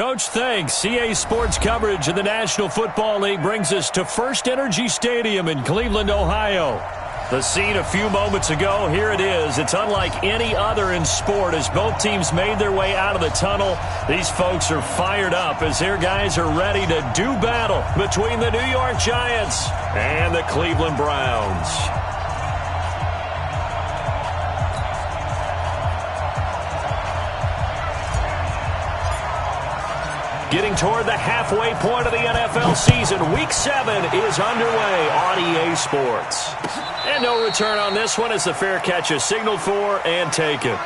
Coach, thanks. CA Sports coverage of the National Football League brings us to First Energy Stadium in Cleveland, Ohio. The scene a few moments ago, here it is. It's unlike any other in sport as both teams made their way out of the tunnel. These folks are fired up as their guys are ready to do battle between the New York Giants and the Cleveland Browns. Getting toward the halfway point of the NFL season, Week 7 is underway on EA Sports. And no return on this one as the fair catch is signaled for and taken.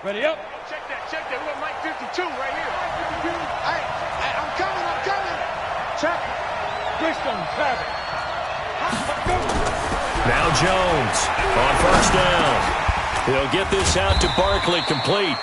Ready up. Check that. We're Mike 52 right here. Hey, I'm coming. Check. Bridgestone, traffic. Now Jones on first down. He'll get this out to Barkley, complete.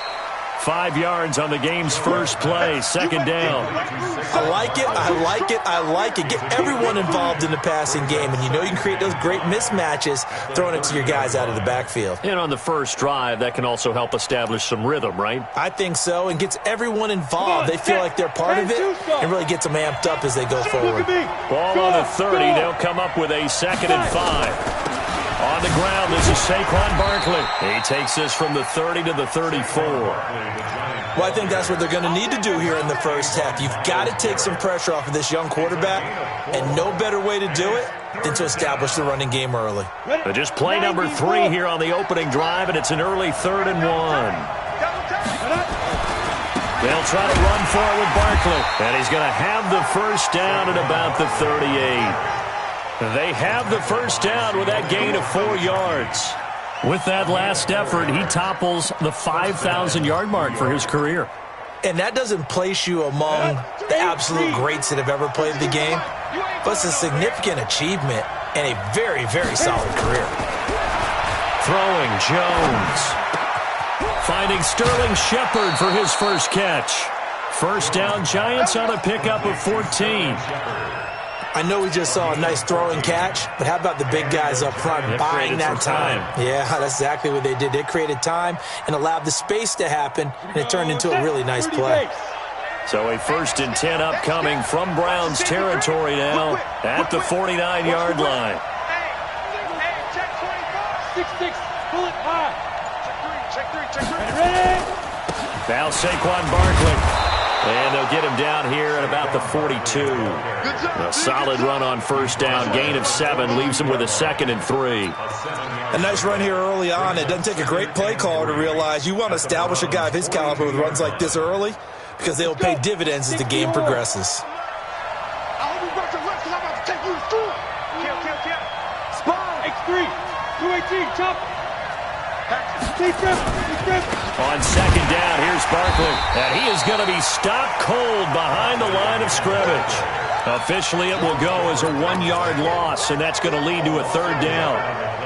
5 yards on the game's first play, second down. I like it. Get everyone involved in the passing game, and you know you can create those great mismatches throwing it to your guys out of the backfield. And on the first drive, that can also help establish some rhythm, right? I think so, and gets everyone involved. They feel like they're part of it, and really gets them amped up as they go forward. Ball on the 30. They'll come up with a 2nd and 5. On the ground, this is Saquon Barkley. He takes this from the 30 to the 34. Well, I think that's what they're going to need to do here in the first half. You've got to take some pressure off of this young quarterback, and no better way to do it than to establish the running game early. Just play number 3 here on the opening drive, and it's an early 3rd and 1. They'll try to run for it with Barkley, and he's going to have the first down at about the 38. They have the first down with that gain of 4 yards. With that last effort, he topples the 5,000-yard mark for his career. And that doesn't place you among the absolute greats that have ever played the game, but it's a significant achievement and a very, very solid career. Throwing Jones. Finding Sterling Shepard for his first catch. First down, Giants on a pickup of 14. I know we just saw a nice throwing catch, but how about the big guys up front buying that time? Yeah, that's exactly what they did. They created time and allowed the space to happen, and it turned into a really nice play. So a 1st and 10 upcoming from Browns territory now at the 49-yard line. Now Saquon Barkley. And they'll get him down here at about the 42. A solid run on first down. Gain of 7 leaves him with a 2nd and 3. A nice run here early on. It doesn't take a great play caller to realize you want to establish a guy of his caliber with runs like this early because they'll pay dividends as the game progresses. X3, 218, chop. On second down, here's Barkley. And he is going to be stopped cold behind the line of scrimmage. Officially, it will go as a 1-yard loss, and that's going to lead to a 3rd down.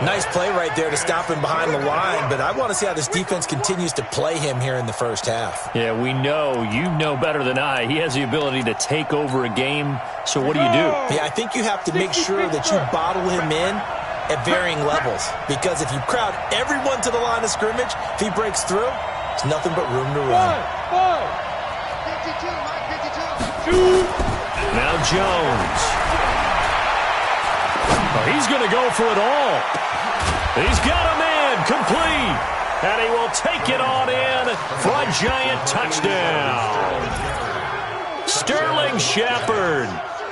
Nice play right there to stop him behind the line, but I want to see how this defense continues to play him here in the first half. Yeah, we know. You know better than I. He has the ability to take over a game, so what do you do? Yeah, I think you have to make sure that you bottle him in at varying levels, because if you crowd everyone to the line of scrimmage, if he breaks through, there's nothing but room to run. Now Jones. Oh, he's going to go for it all. He's got a man complete, and he will take it on in for a Giant touchdown. Sterling Shepard.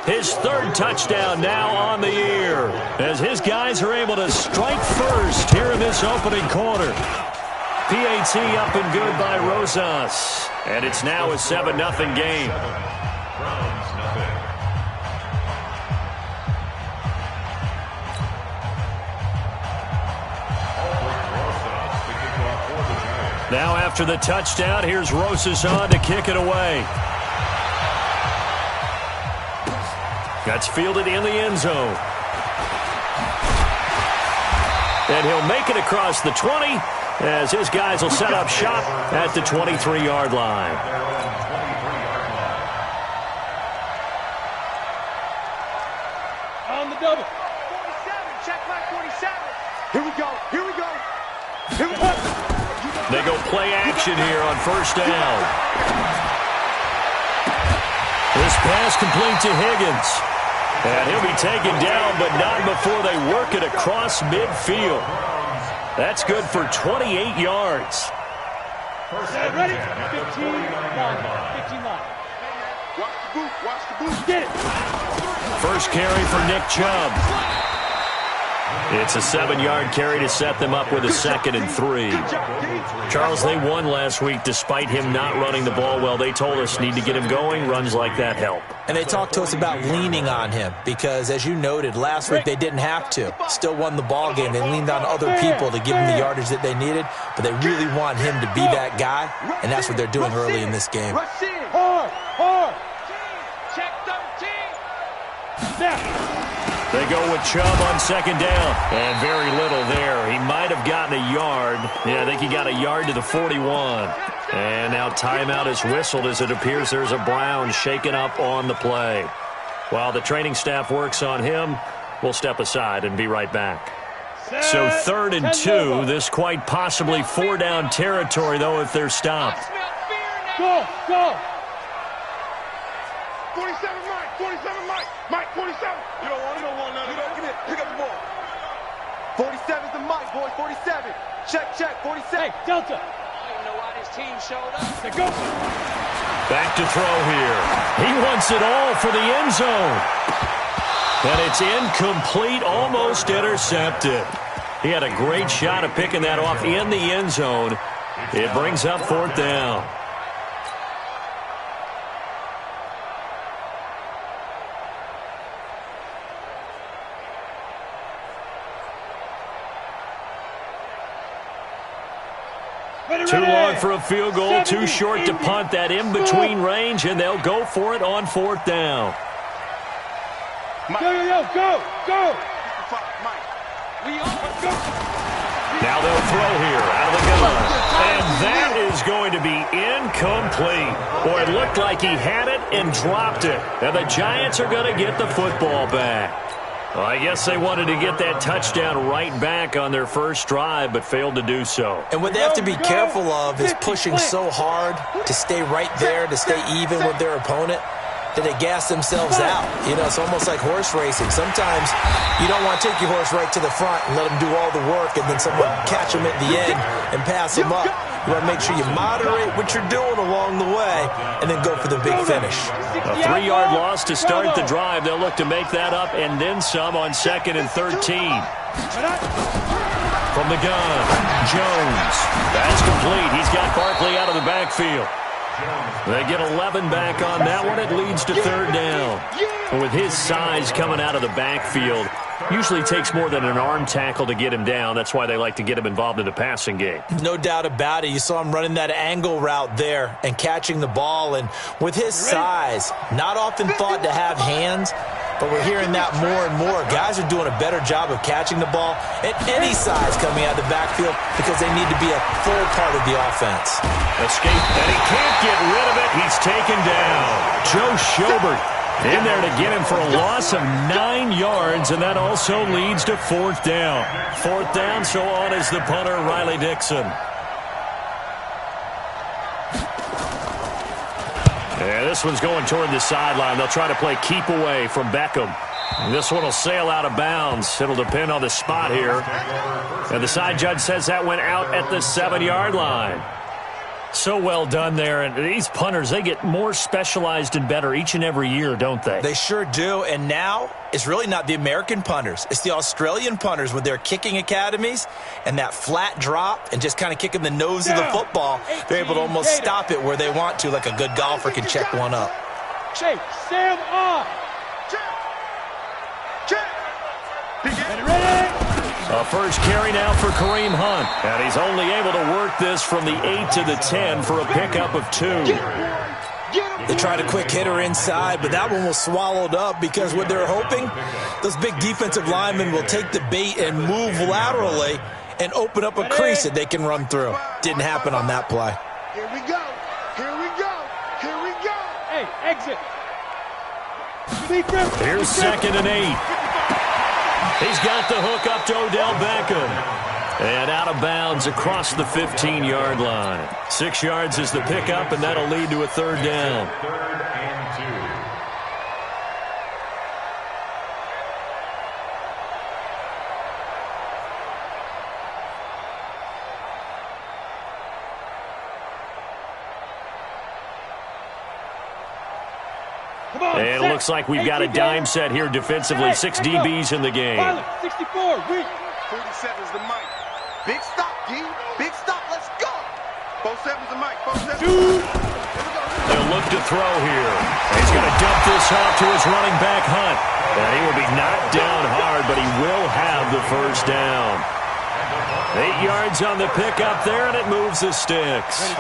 His 3rd touchdown now on the year as his guys are able to strike first here in this opening quarter. PAT up and good by Rosas. And it's now a 7-0 game. Now after the touchdown, here's Rosas on to kick it away. That's fielded in the end zone. And he'll make it across the 20 as his guys will set up shop at the 23-yard line. On the double. 47, check back 47. Here we go, here we go. Here we go. They go play action here on first down. This pass complete to Higgins. And he'll be taken down, but not before they work it across midfield. That's good for 28 yards. Ready? 15 line. 15 line. Watch the boot, watch the boot. Get it. First carry for Nick Chubb. It's a 7-yard carry to set them up with a 2nd and 3. Charles, they won last week despite him not running the ball well. They told us need to get him going. Runs like that help. And they talked to us about leaning on him because, as you noted, last week they didn't have to. Still won the ball game. They leaned on other people to give him the yardage that they needed, but they really want him to be that guy, and that's what they're doing early in this game. Hard, hard. Check 13. Snap. They go with Chubb on 2nd down. And very little there. He might have gotten a yard. Yeah, I think he got a yard to the 41. And now timeout is whistled as it appears there's a Brown shaken up on the play. While the training staff works on him, we'll step aside and be right back. So 3rd and 2. This quite possibly 4-down territory, though, if they're stopped. Go, go. 47 Mike, 47 Mike. Mike, 47. You don't want none. You don't get it. Pick up the ball. 47's the Mike, boys. 47. Check, 47. Hey, Delta. I don't know why this team showed up. Let's go. Back to throw here. He wants it all for the end zone. And it's incomplete, almost intercepted. He had a great shot at picking that off in the end zone. It brings up 4th down. Too long for a field goal, too short to punt. That in-between range, and they'll go for it on 4th down. Go. Mike. Now they'll throw here out of the gun. And that is going to be incomplete. Boy, it looked like he had it and dropped it. And the Giants are going to get the football back. Well, I guess they wanted to get that touchdown right back on their first drive, but failed to do so. And what they have to be careful of is pushing so hard to stay right there, to stay even with their opponent, that they gas themselves out. You know, it's almost like horse racing. Sometimes you don't want to take your horse right to the front and let them do all the work, and then someone catch them at the end and pass them up. You want to make sure you moderate what you're doing along the way and then go for the big finish. A 3-yard loss to start the drive. They'll look to make that up and then some on 2nd and 13. From the gun, Jones. That's complete. He's got Barkley out of the backfield. They get 11 back on that one. It leads to 3rd down. And with his size coming out of the backfield, usually takes more than an arm tackle to get him down. That's why they like to get him involved in the passing game. No doubt about it. You saw him running that angle route there and catching the ball. And with his size, not often thought to have hands, but we're hearing that more and more. Guys are doing a better job of catching the ball at any size coming out of the backfield because they need to be a full part of the offense. Escape, and he can't get rid of it. He's taken down. Joe Schobert in there to get him for a loss of 9 yards, and that also leads to 4th down. 4th down, so on is the punter, Riley Dixon. Yeah, this one's going toward the sideline. They'll try to play keep away from Beckham. And this one will sail out of bounds. It'll depend on the spot here. And the side judge says that went out at the 7-yard line. So well done there. And these punters, they get more specialized and better each and every year, don't they? They sure do. And now it's really not the American punters. It's the Australian punters with their kicking academies and that flat drop and just kind of kicking the nose of the football. They're able to almost stop it where they want to, like a good golfer can check one up. Hey, Sam on. Ready? A first carry now for Kareem Hunt. And he's only able to work this from the 8 to the 10 for a pickup of 2. They tried a quick hitter inside, but that one was swallowed up because what they're hoping, those big defensive linemen will take the bait and move laterally and open up a crease that they can run through. Didn't happen on that play. Here we go. Here we go. Here we go. Hey, exit. Here's 2nd and 8. He's got the hook up to Odell Beckham. And out of bounds across the 15-yard line. 6 yards is the pickup, and that'll lead to a 3rd down. And it looks like we've got a dime set here defensively. 6 DBs in the game. 64, weak. 47's the mic. Big stop, D. Big stop. Let's go. 47's the mic. 47's the mic. They'll look to throw here. He's going to dump this off to his running back, Hunt. And he will be knocked down hard, but he will have the 1st down. 8 yards on the pickup there, and it moves the sticks.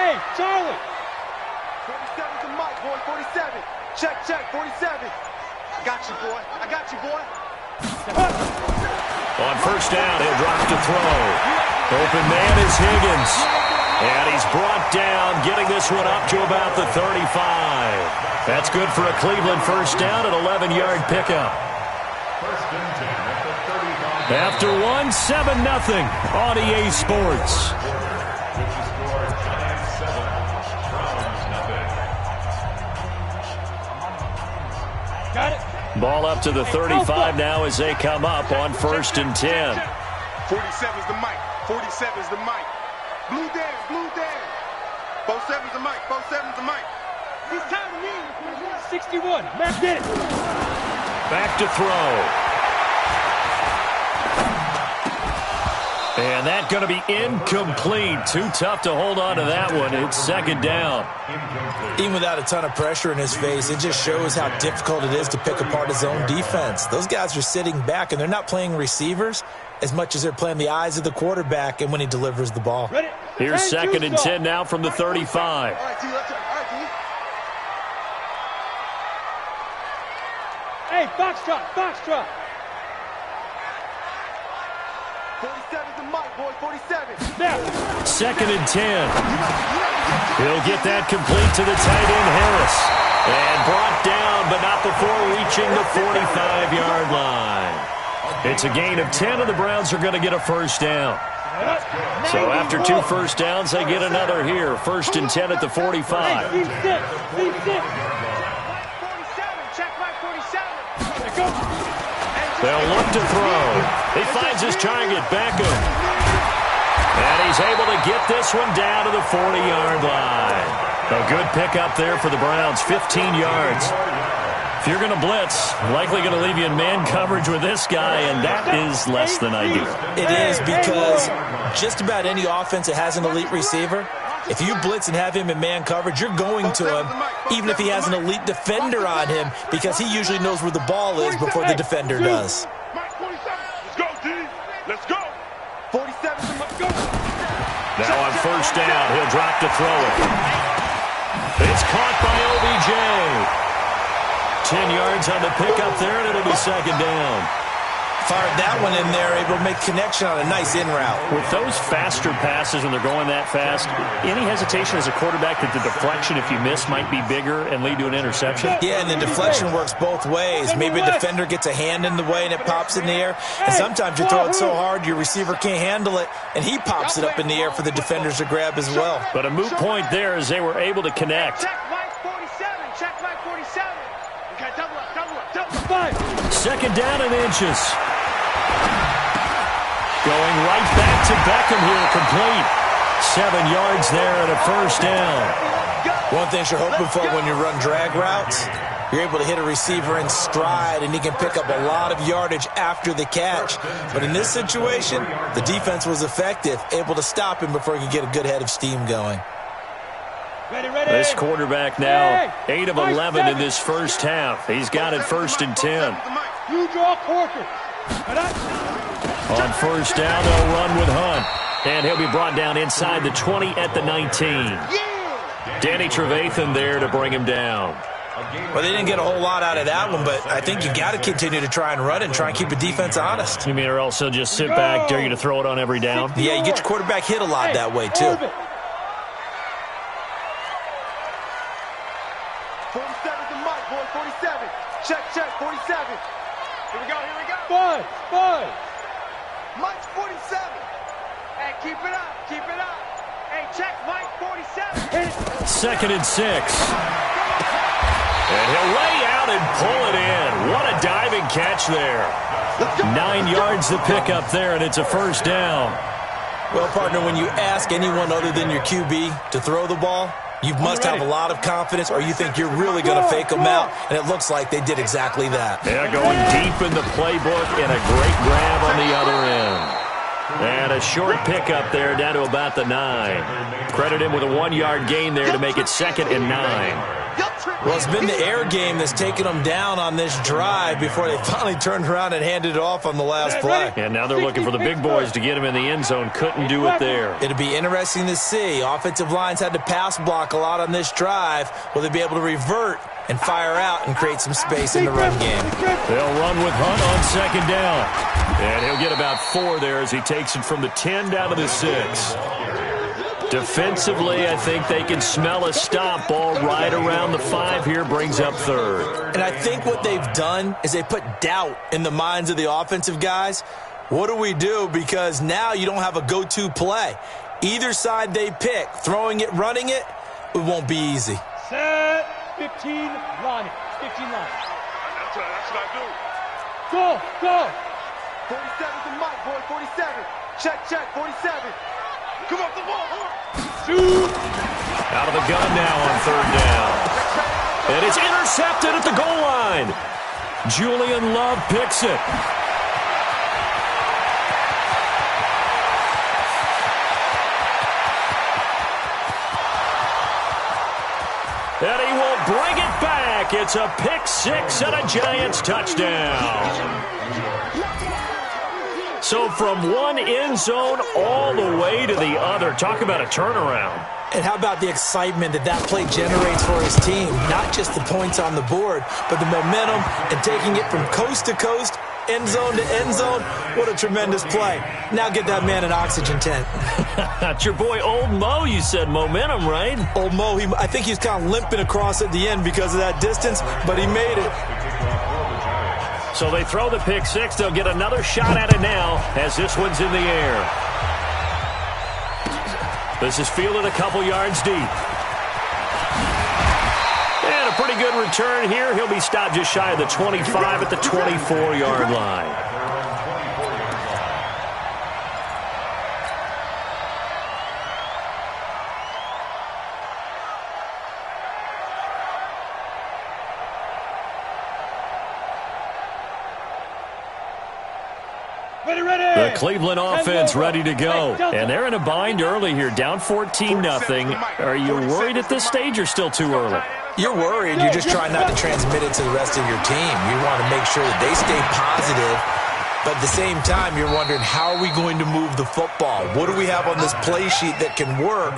Hey, Charlie. 47's the mic, boy. 47. Check, check. 47. I got you, boy. I got you, boy. On 1st down, he'll drop to throw. Open man is Higgins. And he's brought down, getting this one up to about the 35. That's good for a Cleveland 1st down, an 11-yard pickup. After one, 7-0 on EA Sports. Got it. Ball up to the 35 now as they come up on 1st and 10. 47's the mic. 47's the mic. Blue down, blue down. 47's the mic. 47's the mic. He's time to me. 61. Matt did it. Back to throw. And that's going to be incomplete. Too tough to hold on to that one. It's 2nd down. Even without a ton of pressure in his face, it just shows how difficult it is to pick apart his own defense. Those guys are sitting back, and they're not playing receivers as much as they're playing the eyes of the quarterback and when he delivers the ball. Ready? Here's 2nd and 10 now from the 35. All right, D. Let's go. All right, D. Hey, foxtrot, foxtrot. 47's the mic, boy. 47. Now. 2nd and 10. He'll get that complete to the tight end, Harris. And brought down, but not before reaching the 45-yard line. It's a gain of 10, and the Browns are going to get a 1st down. So after 2 1st downs, they get another here. 1st and 10 at the 45. Hey, C6. Check my 47. Go. They'll look to throw. He finds his target, Beckham. And he's able to get this one down to the 40-yard line. A good pickup there for the Browns, 15 yards. If you're going to blitz, likely going to leave you in man coverage with this guy, and that is less than ideal. It is, because just about any offense that has an elite receiver, if you blitz and have him in man coverage, you're going to him, even if he has an elite defender on him, because he usually knows where the ball is before the defender does. Mike 47. Let's go, D. Let's go. 47. Let's go. Now on 1st down, he'll drop to throw it. It's caught by OBJ. 10 yards on the pickup there, and it'll be 2nd down. Fired that one in there, able to make connection on a nice in route. With those faster passes when they're going that fast, any hesitation as a quarterback that the deflection, if you miss, might be bigger and lead to an interception? Yeah, and the deflection works both ways. Maybe a defender gets a hand in the way and it pops in the air. And sometimes you throw it so hard your receiver can't handle it, and he pops it up in the air for the defenders to grab as well. But a moot point there as they were able to connect. Check Mike 47. Check Mike 47. Okay, double up, double up, double up. 2nd down and inches. Going right back to Beckham here, complete. 7 yards there and a 1st down. One thing you're hoping for when you run drag routes, you're able to hit a receiver in stride, and he can pick up a lot of yardage after the catch. But in this situation, the defense was effective, able to stop him before he could get a good head of steam going. Ready. This quarterback now 8 of 11 in this 1st half. He's got it 1st and 10. You draw quarter. On 1st down, they'll run with Hunt. And he'll be brought down inside the 20 at the 19. Danny Trevathan there to bring him down. Well, they didn't get a whole lot out of that one, but I think you got to continue to try and run it and try and keep the defense honest. You mean or else he'll just sit back, dare you to throw it on every down? Yeah, you get your quarterback hit a lot that way, too. 47's the mic, boy. 47. Check, 47. Here we go. Five. Mike's 47. Hey, keep it up. Hey, check, Mike, 47. 2nd and 6. And he'll lay out and pull it in. What a diving catch there. 9 yards to pick up there, and it's a first down. Well, partner, when you ask anyone other than your QB to throw the ball, you must have a lot of confidence, or you think you're really going to fake them out, and it looks like they did exactly that. Yeah, going deep in the playbook and a great grab on the other end. And a short pickup there down to about the 9. Credit him with a 1-yard gain there to make it 2nd and 9. Well, it's been the air game that's taken them down on this drive before they finally turned around and handed it off on the last play. And now they're looking for the big boys to get him in the end zone. Couldn't do it there. It'll be interesting to see. Offensive lines had to pass block a lot on this drive. Will they be able to revert and fire out and create some space in the run game? They'll run with Hunt on 2nd down. And he'll get about 4 there as he takes it from the 10 down to the 6. Defensively, I think they can smell a stop ball right around the 5 here, brings up 3rd. And I think what they've done is they put doubt in the minds of the offensive guys. What do we do? Because now you don't have a go-to play. Either side they pick, throwing it, running it, it won't be easy. Set. 15 line. 15 line. That's what I do. Go. 47's the mic, boy. 47. Check, 47. Come off the ball. Shoot. Out of the gun now on 3rd down. And it's intercepted at the goal line. Julian Love picks it. And he will bring it back. It's a pick 6 and a Giants touchdown. So from one end zone all the way to the other. Talk about a turnaround. And how about the excitement that play generates for his team? Not just the points on the board, but the momentum and taking it from coast to coast, end zone to end zone. What a tremendous play. Now get that man an oxygen tent. It's your boy Old Mo, you said. Momentum, right? Old Mo, I think he's kind of limping across at the end because of that distance, but he made it. So they throw the pick 6. They'll get another shot at it now as this one's in the air. This is fielded a couple yards deep. And a pretty good return here. He'll be stopped just shy of the 25 at the 24-yard line. The Cleveland offense ready to go. And they're in a bind early here, down 14-0. Are you worried at this stage or still too early? You're worried. You're just trying not to transmit it to the rest of your team. You want to make sure that they stay positive. But at the same time, you're wondering, how are we going to move the football? What do we have on this play sheet that can work?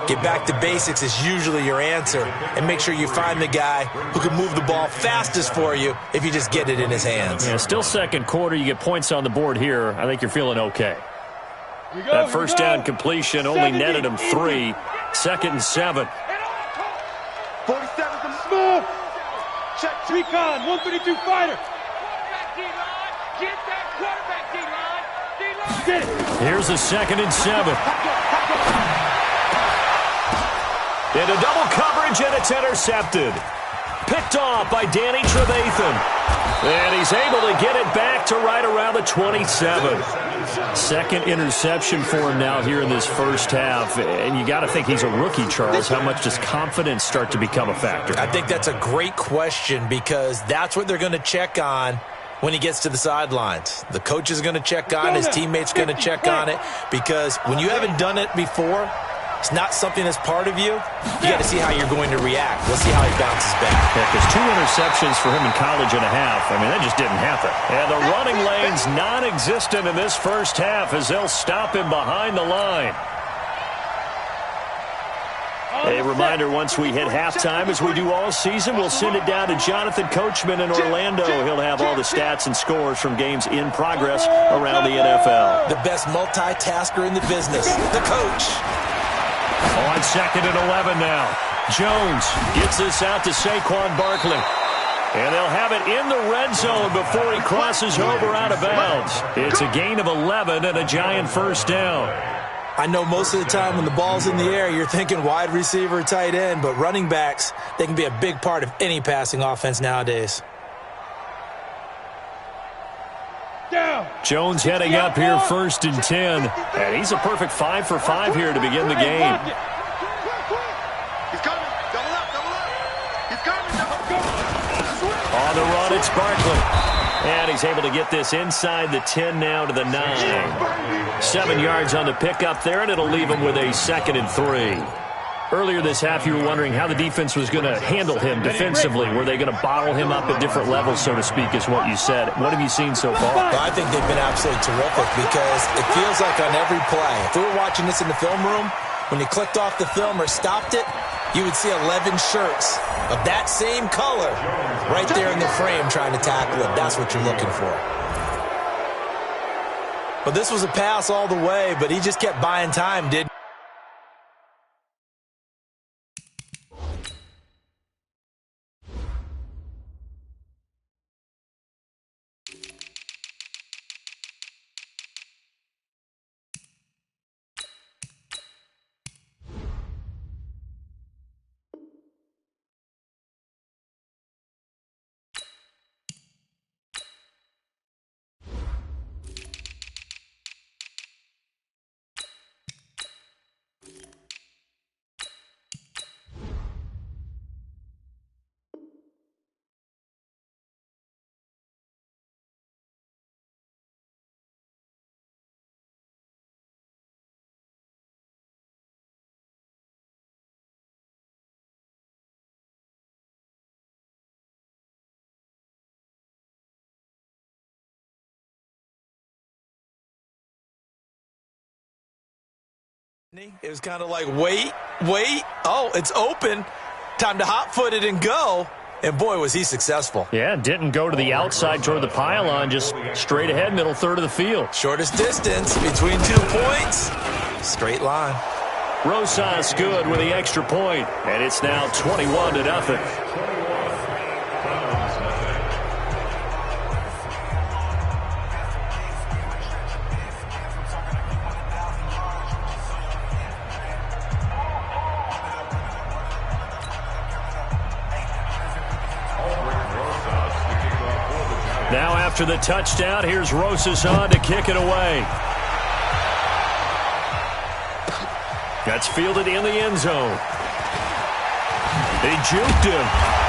Get back to basics is usually your answer. And make sure you find the guy who can move the ball fastest for you if you just get it in his hands. Yeah, still second quarter. You get points on the board here. I think you're feeling okay. That first down completion only netted him 3. 2nd and 7. 47's the Smooth. Check. Recon. 132 fighter. Get that quarterback, D-line. Get it. Here's a 2nd and 7. Into double coverage, and it's intercepted. Picked off by Danny Trevathan. And he's able to get it back to right around the 27. Second interception for him now here in this first half. And you got to think he's a rookie, Charles. How much does confidence start to become a factor? I think that's a great question because that's what they're going to check on when he gets to the sidelines. The coach is going to check on it. His teammates going to check on it because when you haven't done it before, it's not something that's part of you. You got to see how you're going to react. We'll see how he bounces back. Yeah, because 2 interceptions for him in college and a half. I mean, that just didn't happen. And the running lane's non-existent in this first half as they'll stop him behind the line. A reminder, once we hit halftime, as we do all season, we'll send it down to Jonathan Coachman in Orlando. He'll have all the stats and scores from games in progress around the NFL. The best multitasker in the business, the coach. On 2nd and 11 now. Jones gets this out to Saquon Barkley. And they'll have it in the red zone before he crosses over out of bounds. It's a gain of 11 and a Giant first down. I know most of the time when the ball's in the air, you're thinking wide receiver, tight end, but running backs, they can be a big part of any passing offense nowadays. Jones heading up here 1st and 10. And he's a perfect 5 for 5 here to begin the game. He's coming. Double up. He's coming. On the run, it's Barkley. And he's able to get this inside the 10 now to the 9. 7 yards on the pickup there, and it'll leave him with a 2nd and 3. Earlier this half, you were wondering how the defense was going to handle him defensively. Were they going to bottle him up at different levels, so to speak, is what you said. What have you seen so far? Well, I think they've been absolutely terrific because it feels like on every play, if we were watching this in the film room, when you clicked off the film or stopped it, you would see 11 shirts of that same color right there in the frame trying to tackle him. That's what you're looking for. But this was a pass all the way, but he just kept buying time, didn't he? It was kind of like, wait. Oh, it's open. Time to hot-foot it and go. And, boy, was he successful. Yeah, didn't go to the outside toward the pylon, just straight ahead, middle third of the field. Shortest distance between 2 points. Straight line. Rosas good with the extra point, and it's now 21-0. Now after the touchdown, here's Rosas on to kick it away. That's fielded in the end zone. They juked him.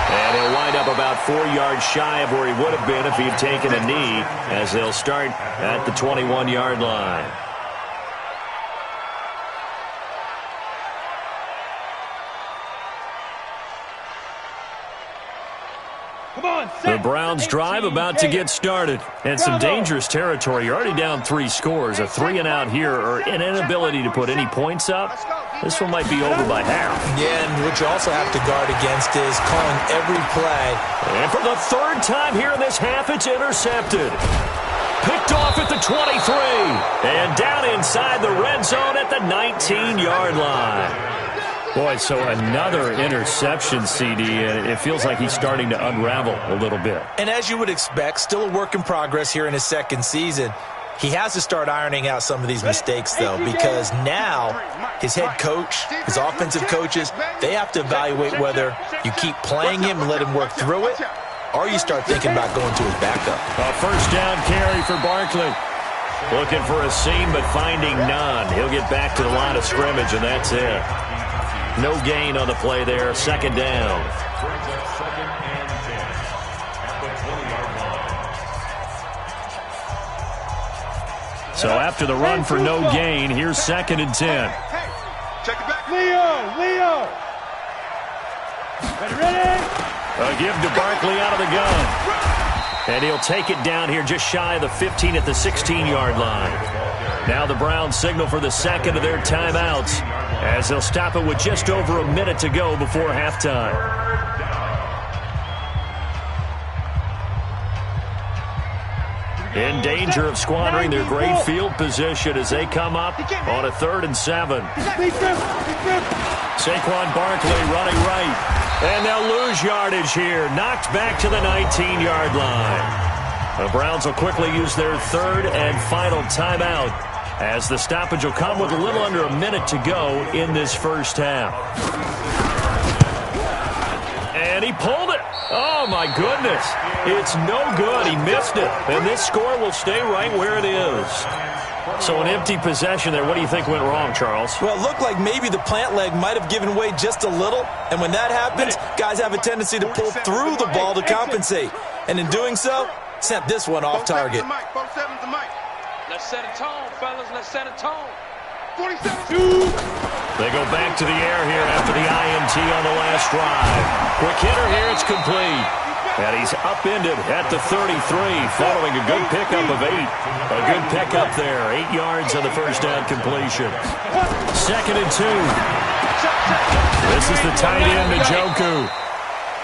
And he'll wind up about 4 yards shy of where he would have been if he had taken a knee, as they'll start at the 21-yard line. The Browns drive about to get started. And some dangerous territory. You're already down 3 scores. A 3 and out here, or an inability to put any points up. This one might be over by half. Yeah, and what you also have to guard against is calling every play. And for the 3rd time here in this half, it's intercepted. Picked off at the 23. And down inside the red zone at the 19-yard line. Boy, so another interception, CD, and it feels like he's starting to unravel a little bit. And as you would expect, still a work in progress here in his 2nd season. He has to start ironing out some of these mistakes, though, because now his head coach, his offensive coaches, they have to evaluate whether you keep playing him and let him work through it, or you start thinking about going to his backup. A first down carry for Barkley. Looking for a seam, but finding none. He'll get back to the line of scrimmage, and that's it. No gain on the play there. 2nd down. So after the run for no gain, here's 2nd and 10. Check it back. Leo. Ready? A give to Barkley out of the gun. And he'll take it down here just shy of the 15 at the 16-yard line. Now the Browns signal for the second of their timeouts as they'll stop it with just over a minute to go before halftime. In danger of squandering their great field position as they come up on a 3rd and 7. Saquon Barkley running right. And they'll lose yardage here. Knocked back to the 19-yard line. The Browns will quickly use their 3rd and final timeout as the stoppage will come with a little under a minute to go in this first half. And he pulled it. Oh, my goodness. It's no good. He missed it. And this score will stay right where it is. So an empty possession there. What do you think went wrong, Charles? Well, it looked like maybe the plant leg might have given way just a little. And when that happens, guys have a tendency to pull through the ball to compensate. And in doing so, sent this one off target. Let's set a tone, fellas. Let's set a tone. 47. They go back to the air here after the INT on the last drive. Quick hitter here. It's complete. And he's upended at the 33 following a good pickup of 8. A good pickup there. 8 yards on the first down completion. 2nd and 2. This is the tight end, Njoku.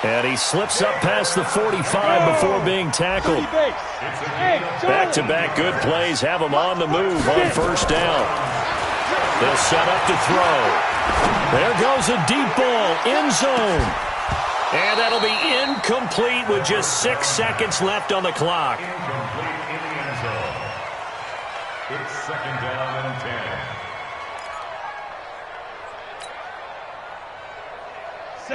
And he slips up past the 45 before being tackled. Back-to-back good plays have him on the move on first down. They'll set up to throw. There goes a deep ball, end zone. And that'll be incomplete with just 6 seconds left on the clock. It's 2nd down and 10.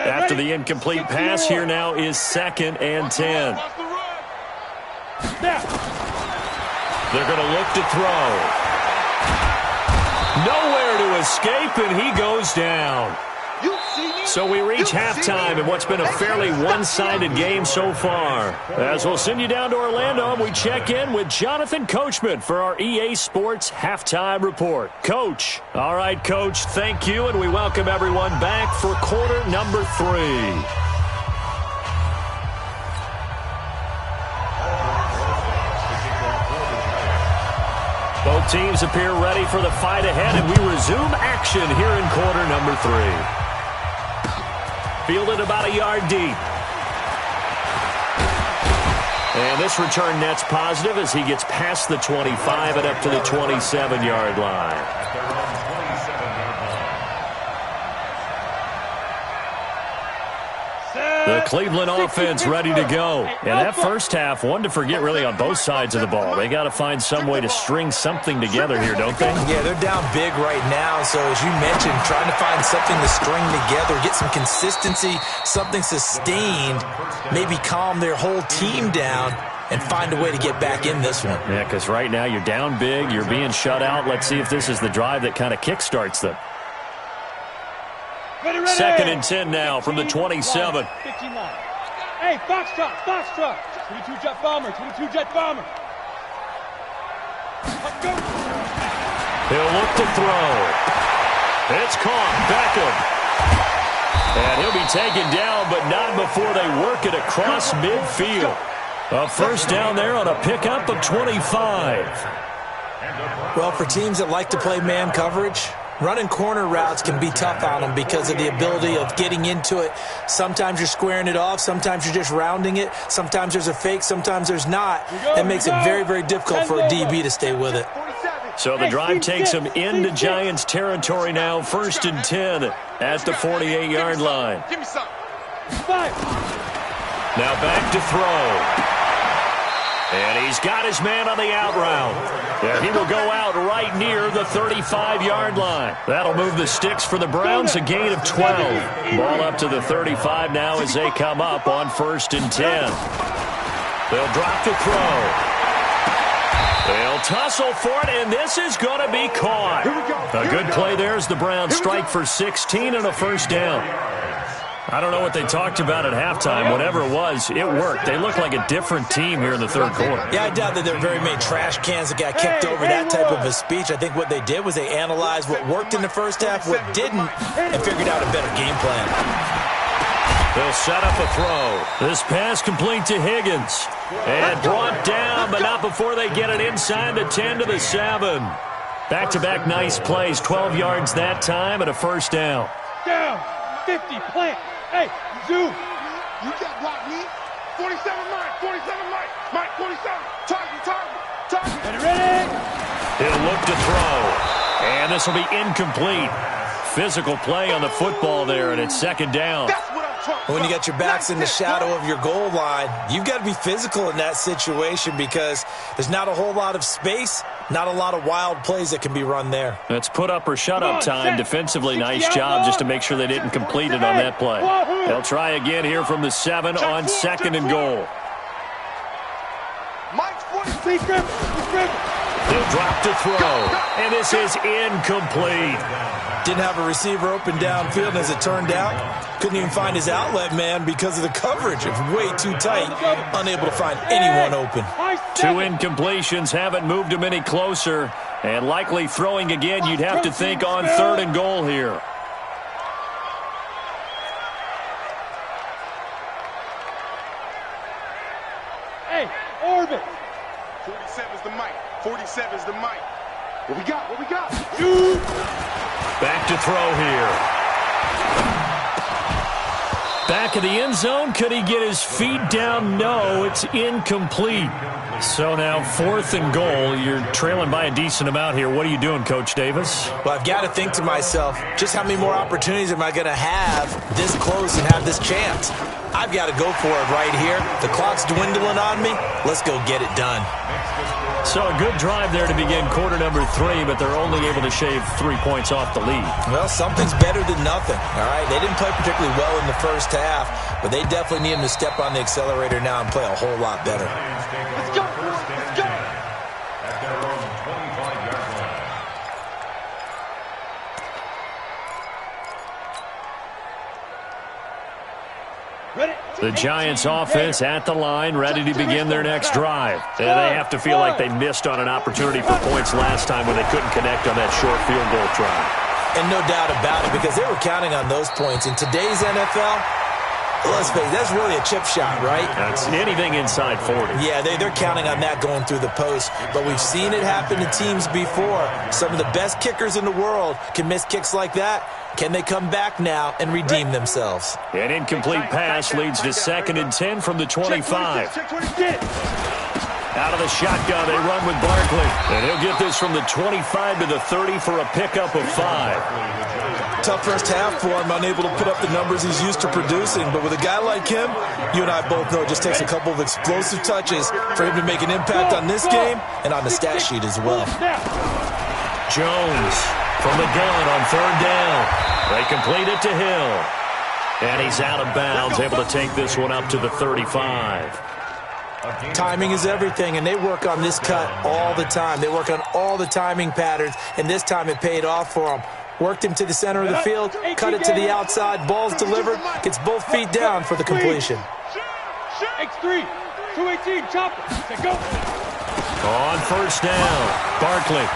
After the incomplete pass, here now is 2nd and 10. They're going to look to throw. Nowhere to escape, and he goes down. So we reach halftime in what's been a fairly one-sided game so far. As we'll send you down to Orlando, and we check in with Jonathan Coachman for our EA Sports Halftime Report. Coach. All right, Coach, thank you, and we welcome everyone back for quarter number 3. Both teams appear ready for the fight ahead, and we resume action here in quarter number 3. Fielded about a yard deep. And this return net's positive as he gets past the 25 and up to the 27-yard line. The Cleveland offense ready to go. And that first half, one to forget really on both sides of the ball. They got to find some way to string something together here, don't they? Yeah, they're down big right now. So as you mentioned, trying to find something to string together, get some consistency, something sustained, maybe calm their whole team down and find a way to get back in this one. Yeah, because right now you're down big, you're being shut out. Let's see if this is the drive that kind of kickstarts them. Ready. 2nd and 10 now from the 27. 59. Hey, Foxtrot. 22 jet bomber. Let's go. He'll look to throw. It's caught. Beckham. And he'll be taken down, but not before they work it across midfield. A first down there on a pickup of 25. Well, for teams that like to play man coverage, running corner routes can be tough on them because of the ability of getting into it. Sometimes you're squaring it off. Sometimes you're just rounding it. Sometimes there's a fake. Sometimes there's not. That makes it very, very difficult for a DB to stay with it. So the drive takes them into Giants territory now. 1st and 10 at the 48-yard line. Give me some. Now back to throw. And he's got his man on the out route. Yeah, he will go out right near the 35-yard line. That'll move the sticks for the Browns, a gain of 12. Ball up to the 35 now as they come up on 1st and 10. They'll drop to throw. They'll tussle for it, and this is going to be caught. A good play there as the Browns strike for 16 and a first down. I don't know what they talked about at halftime. Whatever it was, it worked. They look like a different team here in the third quarter. Yeah, I doubt that there are very many trash cans that got kicked over that type of a speech. I think what they did was they analyzed what worked in the first half, what didn't, and figured out a better game plan. They'll set up a throw. This pass complete to Higgins. And brought down, but not before they get it inside the 10 to the 7. Back-to-back nice plays, 12 yards that time and a first down. Down, 50, plant. Hey, zoom. You can't block me. 47 Mike, 47 Mike. Mike, 47. Target. Get it ready. He'll look to throw. And this will be incomplete. Physical play on the football there, and it's second down. That's what I'm talking about. When you got your backs in the shadow of your goal line, you've got to be physical in that situation because there's not a whole lot of space, not a lot of wild plays that can be run there. That's put up or shut up time. Defensively, nice job just to make sure they didn't complete it on that play. They'll try again here from the 7 on second and goal. Mike's 40. Please grip. He'll drop to throw, and this is incomplete. Didn't have a receiver open downfield, and as it turned out, couldn't even find his outlet man because of the coverage. It's way too tight, unable to find anyone open. 2 incompletions haven't moved him any closer, and likely throwing again, you'd have to think on third and goal here. Hey, orbit. 47's the Mike. 47's the Mike. What we got? Back to throw here. Back of the end zone. Could he get his feet down? No, it's incomplete. So now 4th and goal. You're trailing by a decent amount here. What are you doing, Coach Davis? Well, I've got to think to myself, just how many more opportunities am I going to have this close and have this chance? I've got to go for it right here. The clock's dwindling on me. Let's go get it done. So a good drive there to begin quarter number 3, but they're only able to shave 3 points off the lead. Well, something's better than nothing, all right? They didn't play particularly well in the first half, but they definitely need him to step on the accelerator now and play a whole lot better. Let's go. At their own 25-yard line. Ready. The Giants offense at the line, ready to begin their next drive. And they have to feel like they missed on an opportunity for points last time when they couldn't connect on that short field goal try. And no doubt about it, because they were counting on those points. In today's NFL, let's face it, that's really a chip shot, right? That's anything inside 40. Yeah, they're counting on that going through the post. But we've seen it happen to teams before. Some of the best kickers in the world can miss kicks like that. Can they come back now and redeem themselves? An incomplete pass leads to 2nd and 10 from the 25. Out of the shotgun, they run with Barkley. And he'll get this from the 25 to the 30 for a pickup of 5. Tough first half for him, unable to put up the numbers he's used to producing. But with a guy like him, you and I both know it just takes a couple of explosive touches for him to make an impact on this game and on the stat sheet as well. Jones from the gun on 3rd down. They complete it to Hill. And he's out of bounds, able to take this one up to the 35. Timing is everything, and they work on this cut all the time. They work on all the timing patterns, and this time it paid off for them. Worked him to the center of the field, cut it to the outside, ball's delivered, gets both feet down for the completion. X3, 218, chopper. Go. On 1st down, Barkley.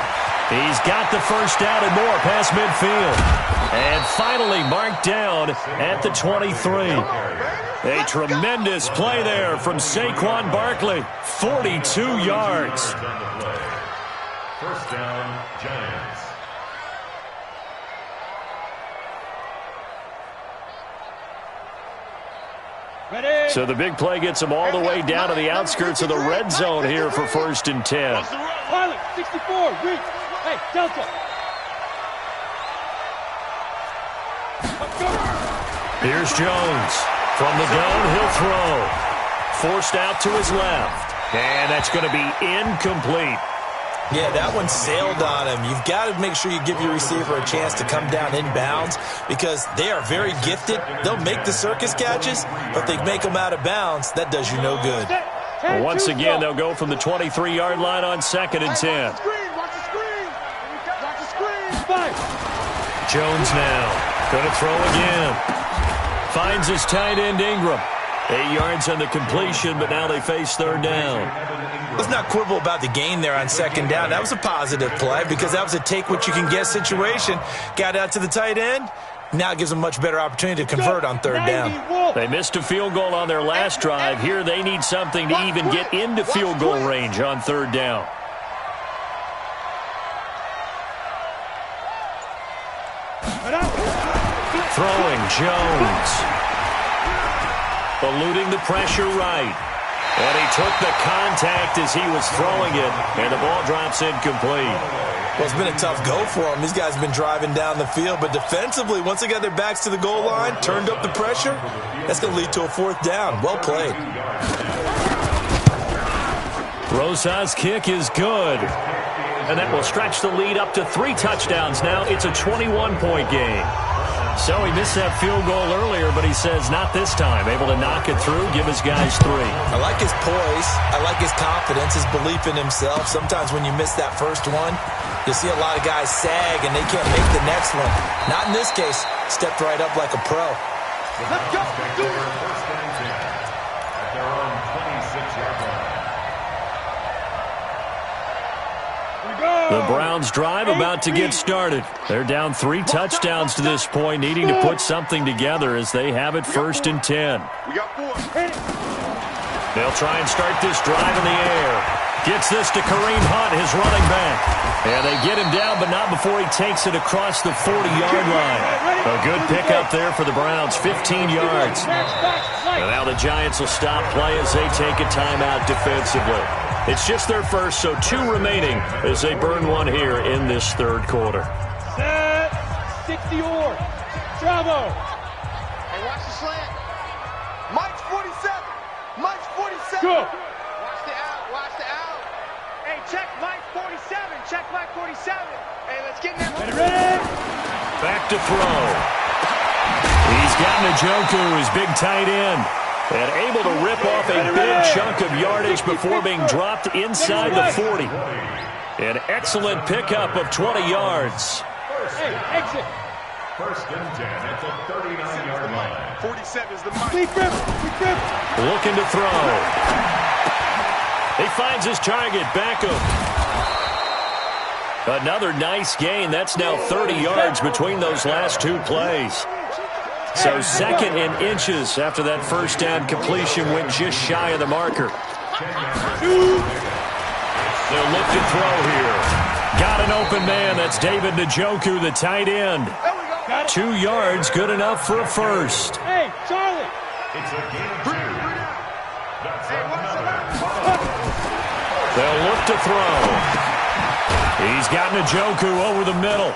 He's got the first down and more past midfield. And finally marked down at the 23. A tremendous play there from Saquon Barkley. 42 yards. First down, Giants. Ready. So the big play gets him all the way down to the outskirts of the red zone here for 1st and 10. Pilot, 64, reach. Hey, Delta. Let's go. Here's Jones. From the gun, he'll throw. Forced out to his left. And that's going to be incomplete. Yeah, that one sailed on him. You've got to make sure you give your receiver a chance to come down inbounds because they are very gifted. They'll make the circus catches, but they make them out of bounds. That does you no good. Well, once again, they'll go from the 23-yard line on 2nd and 10. Watch the screen. Watch the screen. Jones now. Going to throw again. Finds his tight end Ingram. 8 yards on the completion, but now they face 3rd down. Let's not quibble about the gain there on 2nd down. That was a positive play because that was a take-what-you-can-get situation. Got out to the tight end. Now it gives them a much better opportunity to convert on 3rd down. They missed a field goal on their last drive. Here they need something to even get into field goal range on 3rd down. Throwing Jones. Eluding the pressure right. And he took the contact as he was throwing it, and the ball drops incomplete. Well, it's been a tough go for them. These guys have been driving down the field, but defensively, once they got their backs to the goal line, turned up the pressure, that's going to lead to a fourth down. Well played. Rosa's kick is good. And that will stretch the lead up to 3 touchdowns now. It's a 21-point game. So he missed that field goal earlier, but he says not this time. Able to knock it through, give his guys 3. I like his poise. I like his confidence, his belief in himself. Sometimes when you miss that first one, you see a lot of guys sag and they can't make the next one. Not in this case. Stepped right up like a pro. Let's go. Do it. First and 10 at their own 26-yard line. The Browns drive about to get started. They're down 3 touchdowns to this point, needing to put something together as they have it 1st and 10. We got 4. They'll try and start this drive in the air. Gets this to Kareem Hunt, his running back. And they get him down, but not before he takes it across the 40-yard line. A good pickup there for the Browns, 15 yards. And now the Giants will stop play as they take a timeout defensively. It's just their first, so 2 remaining as they burn one here in this 3rd quarter. Set. 60 or. Bravo. Hey, watch the slant. Mike's 47. Mike's 47. Go. Watch the out. Watch the out. Hey, check Mike 47. Check Mike 47. Hey, let's get in there. Ready. Back to throw. He's got Njoku, his big tight end. And able to rip off a big chunk of yardage before being dropped inside the 40. An excellent pickup of 20 yards. Hey, exit. First and 10 at the 39-yard line. 47 is the Mike. Big grip. Big grip. Looking to throw. He finds his target, Beckham. Another nice gain. That's now 30 yards between those last 2 plays. So 2nd and inches after that first down completion went just shy of the marker. They'll look to throw here. Got an open man. That's David Njoku, the tight end. 2 yards, good enough for a first. Hey, Charlie. It's a gain of 2. That's another. They'll look to throw. He's got Njoku over the middle.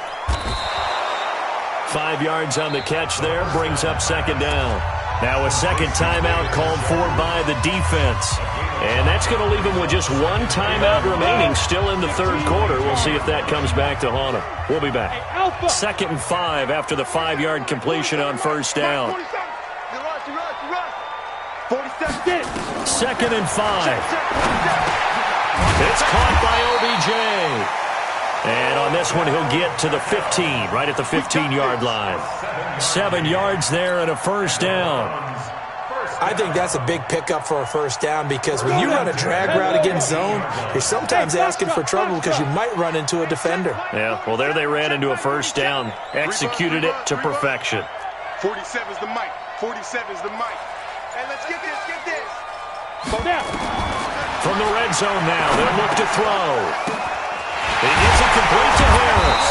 5 yards on the catch there, brings up 2nd down. Now a second timeout called for by the defense. And that's going to leave him with just 1 timeout remaining still in the 3rd quarter. We'll see if that comes back to haunt him. We'll be back. 2nd and 5 after the 5-yard completion on first down. 2nd and 5. It's caught by OBJ. And on this one, he'll get to the 15, right at the 15-yard line. 7 yards there and a first down. I think that's a big pickup for a first down because when you run a drag route against zone, you're sometimes asking for trouble because you might run into a defender. Yeah, well, there they ran into a first down. Executed it to perfection. 47 is the Mike. 47 is the Mike. Hey, let's get this. Get this. From the red zone now, they'll look to throw. He gets it complete to Harris.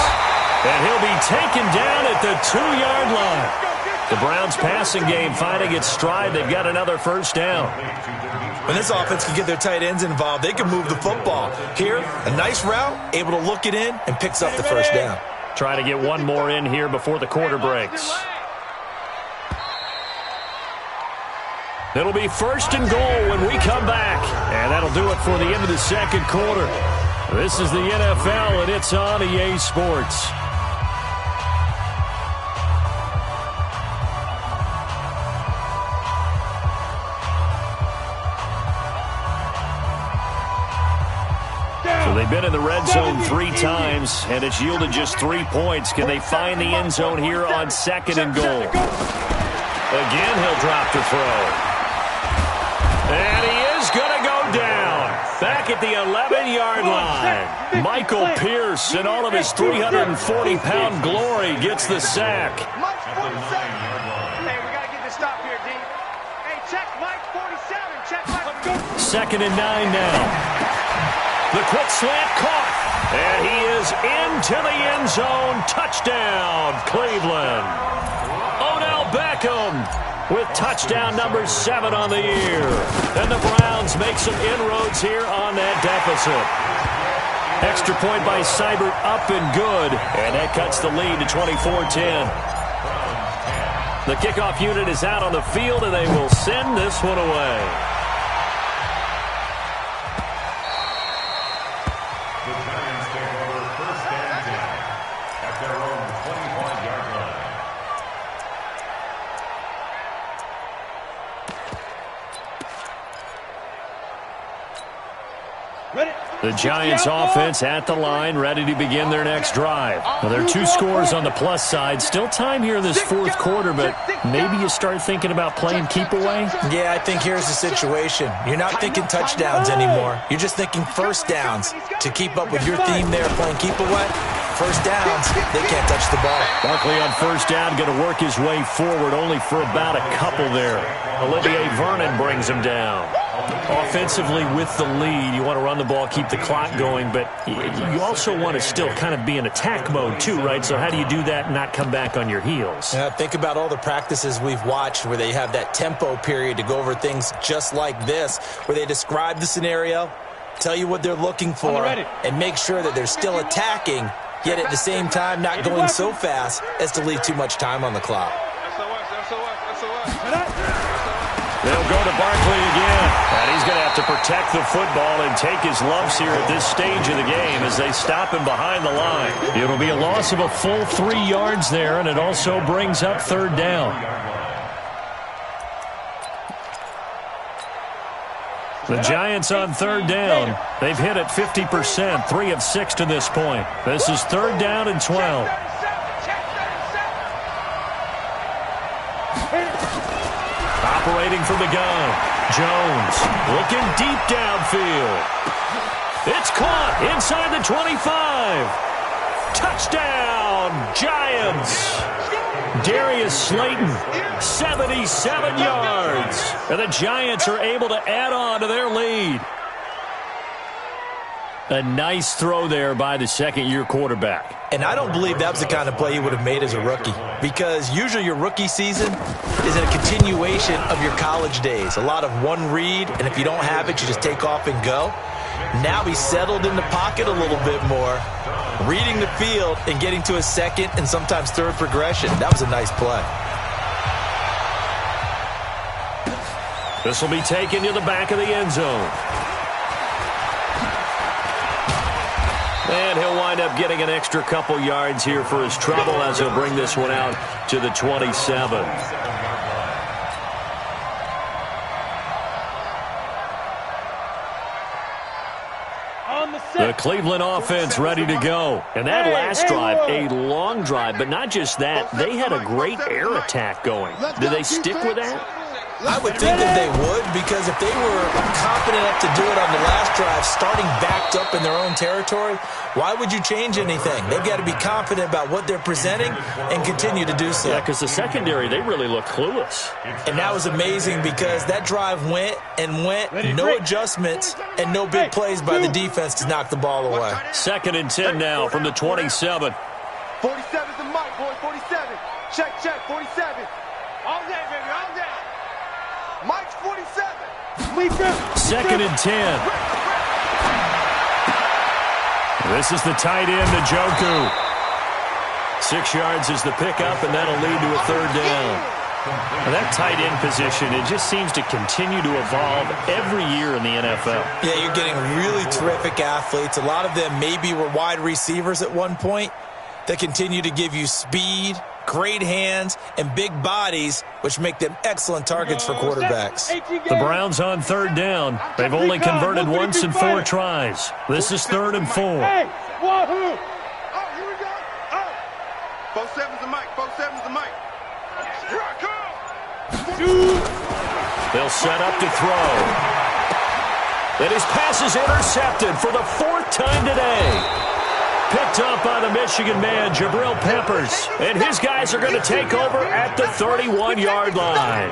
And he'll be taken down at the 2-yard line. The Browns passing game finding its stride. They've got another first down. When this offense can get their tight ends involved, they can move the football. Here, a nice route, able to look it in, and picks up the first down. Trying to get one more in here before the quarter breaks. It'll be 1st and goal when we come back. And that'll do it for the end of the 2nd quarter. This is the NFL, and it's on EA Sports. So they've been in the red zone 3 times, and it's yielded just 3 points. Can they find the end zone here on 2nd and goal? Again, he'll drop to throw. And he is going to go down. Back at the 11-yard line. Michael Pierce, in all of his 340-pound glory, gets the sack. Mike 47. Hey, we got to get this stop here, D. Hey, check Mike 47. Check Mike. 2nd and 9 now. The quick slant caught. And he is into the end zone. Touchdown, Cleveland. Odell Beckham with touchdown number 7 on the year. And the Browns make some inroads here on that deficit. Extra point by Seibert, up and good. And that cuts the lead to 24-10. The kickoff unit is out on the field, and they will send this one away. The Giants take over first and 10 at their own 21-yard line. The Giants offense at the line, ready to begin their next drive. Well, there are 2 scores on the plus side. Still time here in this 4th quarter, but maybe you start thinking about playing keep away? Yeah, I think here's the situation. You're not thinking touchdowns anymore. You're just thinking first downs. To keep up with your theme there, playing keep away, first downs, they can't touch the ball. Barkley on first down, going to work his way forward, only for about a couple there. Olivier Vernon brings him down. Offensively with the lead, you want to run the ball, keep the clock going, but you also want to still kind of be in attack mode too, right? So how do you do that and not come back on your heels? Yeah, think about all the practices we've watched where they have that tempo period to go over things just like this, where they describe the scenario, tell you what they're looking for, and make sure that they're still attacking, yet at the same time not going so fast as to leave too much time on the clock. They'll go to Barkley again, and he's going to have to protect the football and take his lumps here at this stage of the game as they stop him behind the line. It'll be a loss of a full 3 yards there, and it also brings up 3rd down. The Giants on 3rd down. They've hit it 50%, 3 of 6 to this point. This is 3rd down and 12. Operating from the gun, Jones looking deep downfield. It's caught inside the 25. Touchdown, Giants. Darius Slayton, 77 yards. And the Giants are able to add on to their lead. A nice throw there by the second-year quarterback. And I don't believe that was the kind of play he would have made as a rookie, because usually your rookie season is a continuation of your college days. A lot of one read, and if you don't have it, you just take off and go. Now he's settled in the pocket a little bit more, reading the field and getting to a second and sometimes third progression. That was a nice play. This will be taken to the back of the end zone. And he'll wind up getting an extra couple yards here for his trouble as he'll bring this one out to the 27. The Cleveland offense ready to go. And that last drive, a long drive, but not just that. They had a great air attack going. Do they stick with that? I would think that they would, because if they were confident enough to do it on the last drive, starting backed up in their own territory, why would you change anything? They've got to be confident about what they're presenting and continue to do so. Yeah, because the secondary, they really look clueless. And that was amazing because that drive went and went, no adjustments, and no big plays by the defense to knock the ball away. 2nd and 10 now from the 27. 47's the mic, boy, 47. Check, 47. All day, baby, all day. Mike's 47. 2nd and 10. This is the tight end, Njoku. 6 yards is the pickup, and that'll lead to a 3rd down. Now that tight end position, it just seems to continue to evolve every year in the NFL. Yeah, you're getting really terrific athletes. A lot of them maybe were wide receivers at one point that continue to give you speed, great hands, and big bodies, which make them excellent targets for quarterbacks. The Browns on 3rd down. They've only converted once in 4 tries. This is 3rd and 4. Hey, wahoo! Oh, here we go. Oh. 47's the mic, 47's the mic. Here I come. They'll set up to throw. And his pass is intercepted for the 4th time today. Picked picked up by the Michigan man, Jabril Peppers. And his guys are going to take over at the 31-yard line.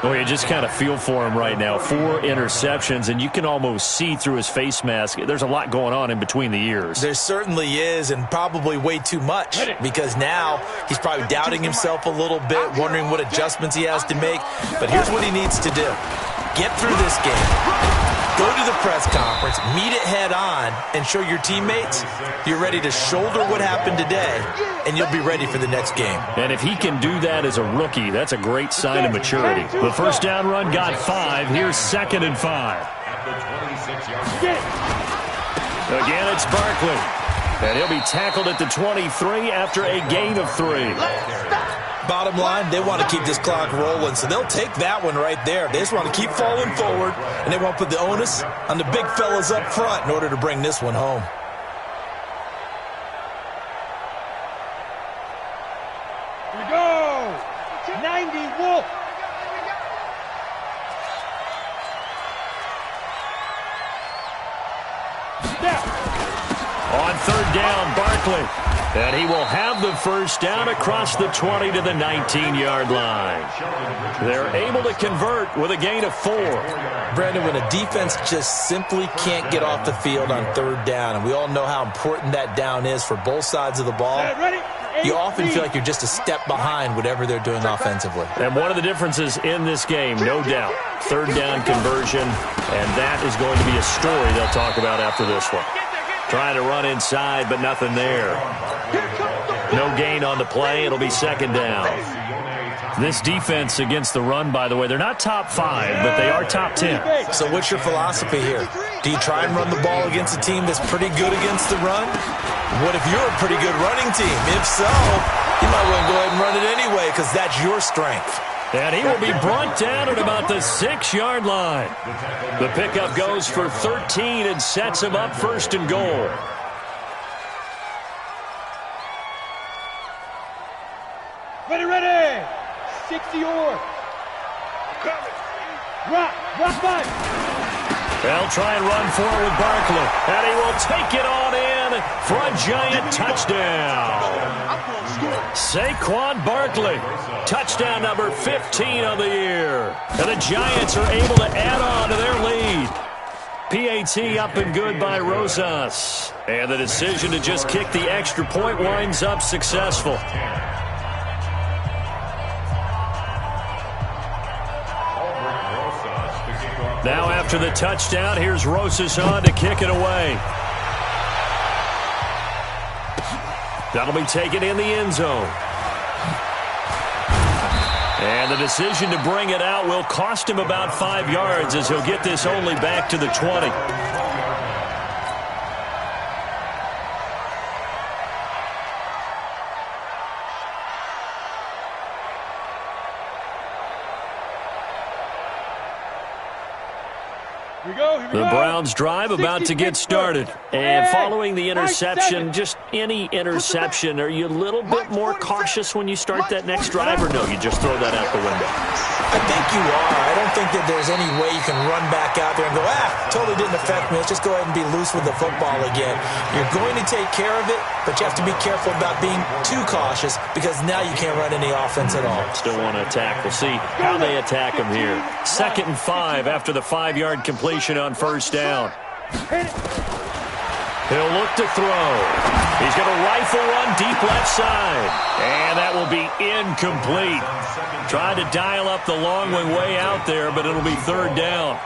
Well, you just kind of feel for him right now. 4 interceptions, and you can almost see through his face mask. There's a lot going on in between the ears. There certainly is, and probably way too much, because now he's probably doubting himself a little bit, wondering what adjustments he has to make. But here's what he needs to do. Get through this game. Go to the press conference, meet it head on, and show your teammates you're ready to shoulder what happened today, and you'll be ready for the next game. And if he can do that as a rookie, that's a great sign of maturity. The first down run got 5. Here's 2nd and 5. Again, it's Barkley. And he'll be tackled at the 23 after a gain of 3. Bottom line, they want to keep this clock rolling, so they'll take that one right there. They just want to keep falling forward, and they want to put the onus on the big fellas up front in order to bring this one home. Here we go. 90 Wolf. On 3rd down, Barkley. And he will have the first down across the 20 to the 19-yard line. They're able to convert with a gain of 4. Brandon, when a defense just simply can't get off the field on 3rd down, and we all know how important that down is for both sides of the ball, you often feel like you're just a step behind whatever they're doing offensively. And one of the differences in this game, no doubt, 3rd down conversion, and that is going to be a story they'll talk about after this one. Trying to run inside, but nothing there. No gain on the play. It'll be 2nd down. This defense against the run, by the way, they're not top 5, but they are top 10. So what's your philosophy here? Do you try and run the ball against a team that's pretty good against the run? What if you're a pretty good running team? If so, you might want to go ahead and run it anyway because that's your strength. And he will be brought down at about the 6-yard line. The pickup goes for 13 and sets him up 1st and goal. Ready. 60 or. Rock 5. They'll try and run forward with Barkley. And he will take it on in for a giant touchdown. Saquon Barkley, touchdown number 15 of the year. And the Giants are able to add on to their lead. PAT up and good by Rosas. And the decision to just kick the extra point winds up successful. Now after the touchdown, here's Rosas on to kick it away. That'll be taken in the end zone. And the decision to bring it out will cost him about 5 yards as he'll get this only back to the 20. The Browns drive about to get started. And following the interception, just any interception, are you a little bit more cautious when you start that next drive, or no, you just throw that out the window? I think you are. I don't think that there's any way you can run back out there and go, totally didn't affect me. Let's just go ahead and be loose with the football again. You're going to take care of it, but you have to be careful about being too cautious because now you can't run any offense at all. Still want to attack. We'll see how they attack him here. 2nd and 5 after the 5-yard completion on 1st down. He'll look to throw. He's going to rifle one deep left side. And that will be incomplete. Tried to dial up the long one way out there, but it'll be 3rd down.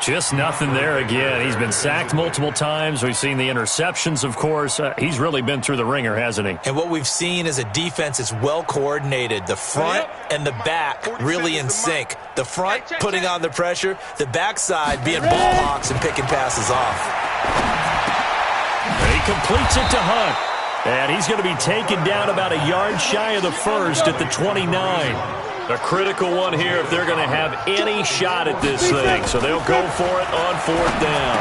Just nothing there again. He's been sacked multiple times. We've seen the interceptions, of course. He's really been through the ringer, hasn't he? And what we've seen is a defense that's well coordinated. The front and the back really in sync. The front putting on the pressure. The backside being ball hawks and picking passes off. And he completes it to Hunt. And he's going to be taken down about a yard shy of the first at the 29. A critical one here if they're going to have any shot at this thing. So they'll go for it on 4th down.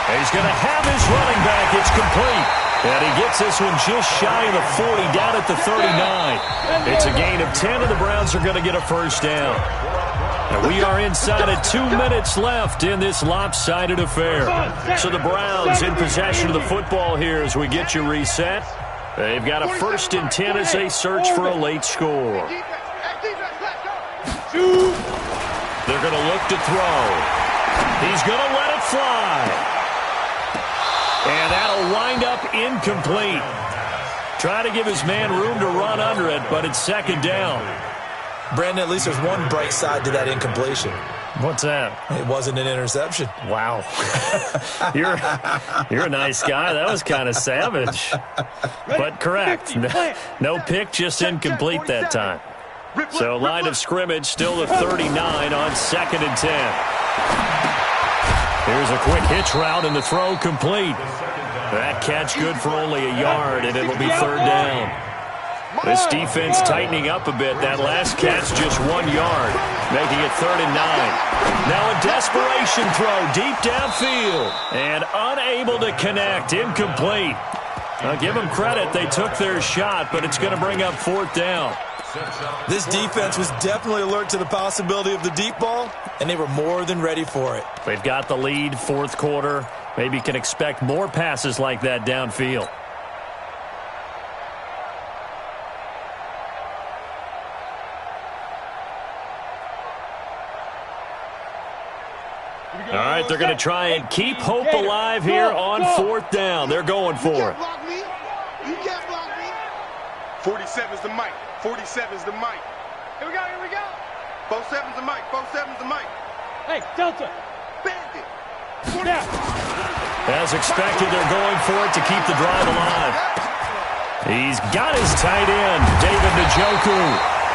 And he's going to have his running back. It's complete. And he gets this one just shy of the 40, down at the 39. It's a gain of 10, and the Browns are going to get a first down. And we are inside of 2 minutes left in this lopsided affair. So the Browns in possession of the football here as we get you reset. They've got a 1st and 10 as they search for a late score. They're going to look to throw. He's going to let it fly. And that'll wind up incomplete. Trying to give his man room to run under it, but it's 2nd down. Brandon, at least there's one bright side to that incompletion. What's that? It wasn't an interception. Wow. You're a nice guy. That was kind of savage. But correct. No pick, just incomplete that time. So line of scrimmage still the 39 on 2nd and 10. Here's a quick hitch route, and the throw complete. That catch good for only a yard, and it'll be 3rd down. This defense tightening up a bit. That last catch just 1 yard, making it 3rd and 9. Now a desperation throw deep downfield, and unable to connect. Incomplete. I'll give them credit. They took their shot, but it's going to bring up 4th down. This defense was definitely alert to the possibility of the deep ball, and they were more than ready for it. They've got the lead, 4th quarter. Maybe can expect more passes like that downfield. All right, they're going to try and keep hope alive here on 4th down. They're going for it. You can't block me. 47's the mic. 47's the mic. Here we go, here we go. 47's the mic. 47's the mic. Hey, Delta. Bandit. Yeah. As expected, they're going for it to keep the drive alive. He's got his tight end, David Njoku,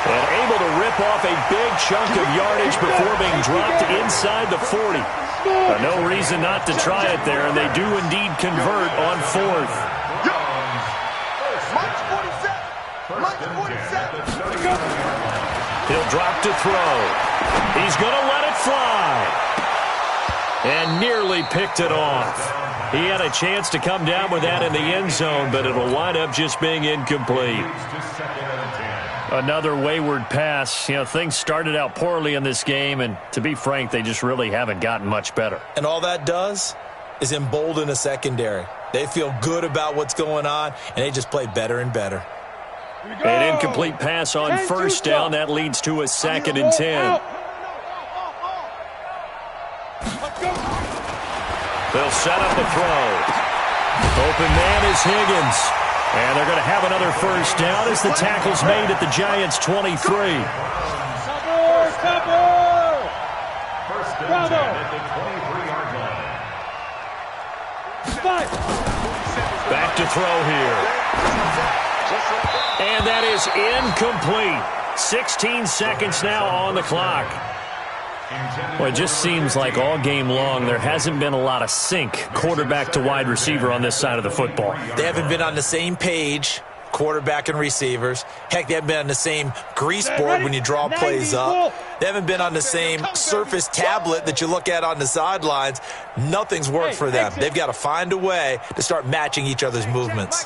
and able to rip off a big chunk of yardage before being dropped inside the 40. No reason not to try it there, and they do indeed convert on 4th. Mike's 47. Mike's 47. He'll drop to throw. He's going to let it fly. And nearly picked it off. He had a chance to come down with that in the end zone, but it'll wind up just being incomplete. Another wayward pass. You know, things started out poorly in this game, and to be frank, they just really haven't gotten much better. And all that does is embolden a secondary. They feel good about what's going on, and they just play better and better. An incomplete pass on 1st down. That leads to a 2nd and 10. They'll set up a throw. Open man is Higgins. And they're going to have another 1st down as the tackle's made at the Giants' 23. Cover! First and 10 at the 23-yard line. Back to throw here. And that is incomplete. 16 seconds now on the clock. Well, it just seems like all game long there hasn't been a lot of sync quarterback to wide receiver on this side of the football. They haven't been on the same page, quarterback and receivers. Heck, they haven't been on the same grease board when you draw plays up. They haven't been on the same Surface tablet that you look at on the sidelines. Nothing's worked for them. They've got to find a way to start matching each other's movements.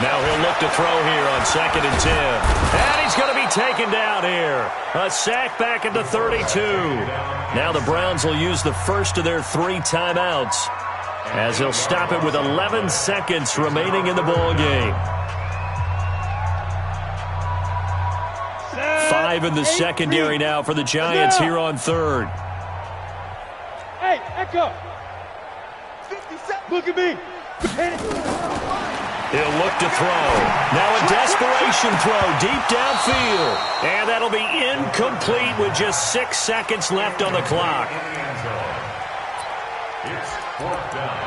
Now he'll look to throw here on 2nd and 10. And he's going to be taken down here. A sack back at the 32. Now the Browns will use the first of their 3 timeouts as he'll stop it with 11 seconds remaining in the ball game. 5 in the secondary now for the Giants here on 3rd. Hey, Echo. Look at me. He'll look to throw. Now a desperation throw deep downfield. And that'll be incomplete with just 6 seconds left on the clock. It's 4th down.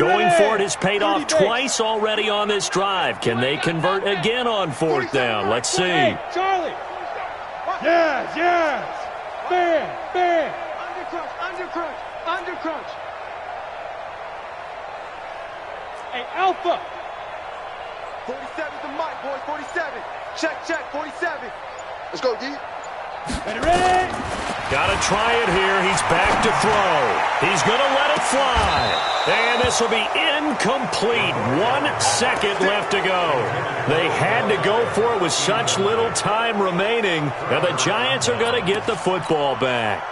Going for it has paid off twice already on this drive. Can they convert again on 4th down? Let's see. Hey, Charlie. Yes, yes. Man. Under crunch. Hey, Alpha. 47's the mic, boys. 47. Check, 47. Let's go, D. Ready? Got to try it here. He's back to throw. He's going to let it fly. And this will be incomplete. 1 second left to go. They had to go for it with such little time remaining. And the Giants are going to get the football back.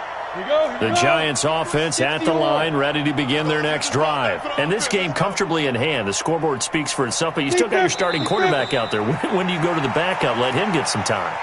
The Giants offense at the line, ready to begin their next drive. And this game comfortably in hand. The scoreboard speaks for itself, but you still got your starting quarterback out there. When do you go to the backup? Let him get some time.